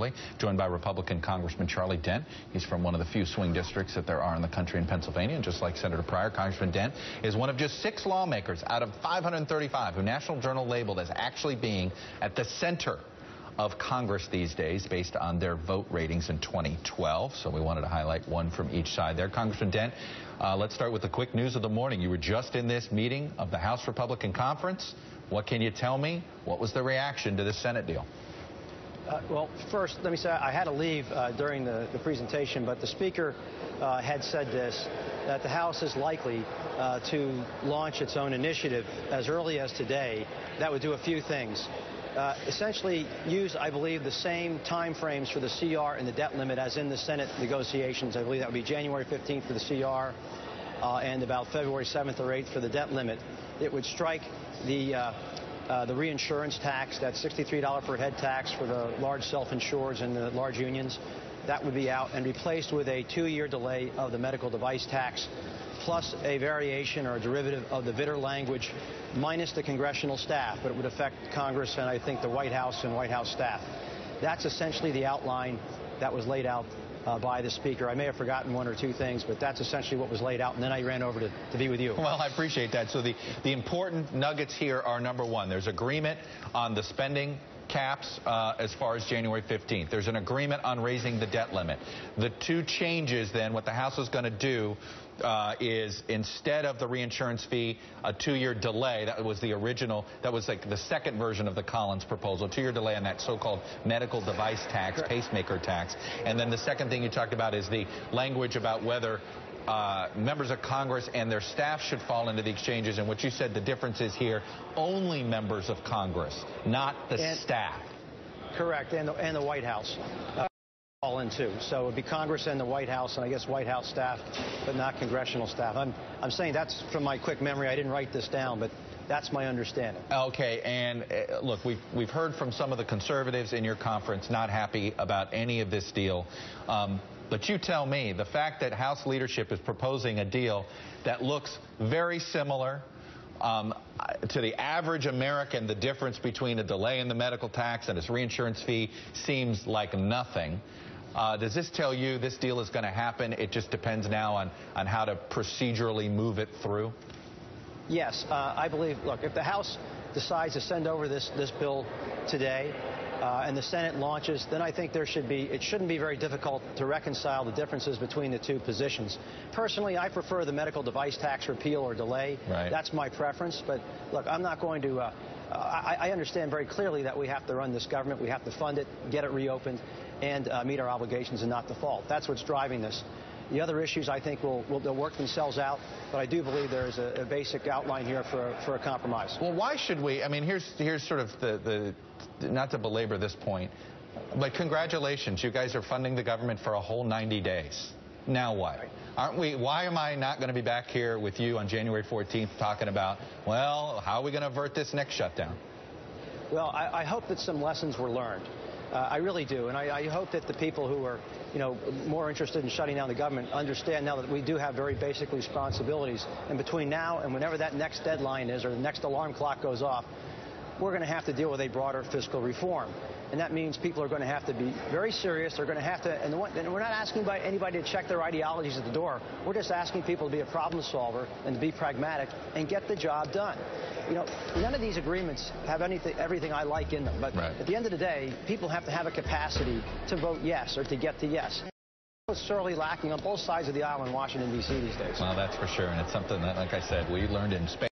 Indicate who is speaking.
Speaker 1: Tentatively, joined by Republican Congressman Charlie Dent. He's from one of the few swing districts that there are in the country in Pennsylvania, and just like Senator Pryor, Congressman Dent is one of just 6 lawmakers out of 535 who National Journal labeled as actually being at the center of Congress these days based on their vote ratings in 2012. So we wanted to highlight one from each side there. Congressman Dent, let's start with the quick news of the morning. You were just in this meeting of the House Republican Conference. What can you tell me? What was the reaction to this Senate deal?
Speaker 2: Well, first, let me say I had to leave during the presentation, but the Speaker had said this, that the House is likely to launch its own initiative as early as today. That would do a few things. Essentially use, I believe, the same time frames for the CR and the debt limit as in the Senate negotiations. I believe that would be January 15th for the CR and about February 7th or 8th for the debt limit. It would strike the reinsurance tax, that $63 per head tax for the large self-insureds and the large unions. That would be out and replaced with a 2-year delay of the medical device tax, plus a variation or a derivative of the VITR language, minus the congressional staff, but it would affect Congress and I think the White House and White House staff. That's essentially the outline that was laid out by the Speaker. I may have forgotten 1 or 2 things, but that's essentially what was laid out, and then I ran over to be with you.
Speaker 1: Well, I appreciate that. So the important nuggets here are, number one, there's agreement on the spending caps as far as January 15th. There's an agreement on raising the debt limit. The 2 changes, then, what the House is going to do is instead of the reinsurance fee, a 2-year delay. That was the original, that was like the second version of the Collins proposal, 2-year delay on that so-called medical device tax, pacemaker tax. And then the second thing you talked about is the language about whether members of Congress and their staff should fall into the exchanges. And what you said, the difference is here, only members of Congress, not the staff.
Speaker 2: Correct, and the White House. All in too. So it would be Congress and the White House, and I guess White House staff, but not congressional staff. I'm saying that's from my quick memory. I didn't write this down, but that's my understanding.
Speaker 1: Okay, and look, we've heard from some of the conservatives in your conference not happy about any of this deal. But you tell me, the fact that House leadership is proposing a deal that looks very similar to the average American, the difference between a delay in the medical tax and its reinsurance fee seems like nothing. Does this tell you this deal is going to happen? It just depends now on how to procedurally move it through?
Speaker 2: Yes, I believe, look, if the House decides to send over this bill today, and the Senate launches, then I think it shouldn't be very difficult to reconcile the differences between the 2 positions. Personally, I prefer the medical device tax repeal or delay.
Speaker 1: Right. That's
Speaker 2: my preference. But look, I'm not going to, I understand very clearly that we have to run this government, we have to fund it, get it reopened, and meet our obligations and not default. That's what's driving this. The other issues, I think, they'll work themselves out, but I do believe there is a basic outline here for a compromise.
Speaker 1: Well, why should we? I mean, here's sort of the not to belabor this point, but congratulations, you guys are funding the government for a whole 90 days. Now what? Aren't we? Why am I not going to be back here with you on January 14th talking about, well, how are we going to avert this next shutdown?
Speaker 2: Well, I hope that some lessons were learned. I really do, and I hope that the people who are, more interested in shutting down the government understand now that we do have very basic responsibilities. And between now and whenever that next deadline is or the next alarm clock goes off, we're going to have to deal with a broader fiscal reform. And that means people are going to have to be very serious. They're going to have to, and we're not asking anybody to check their ideologies at the door. We're just asking people to be a problem solver and to be pragmatic and get the job done. None of these agreements have everything I like in them. But at the end of the day, people have to have a capacity to vote yes or to get to yes. It's sorely lacking on both sides of the aisle in Washington, D.C. these days.
Speaker 1: Well, that's for sure. And it's something that, like I said, we learned in space.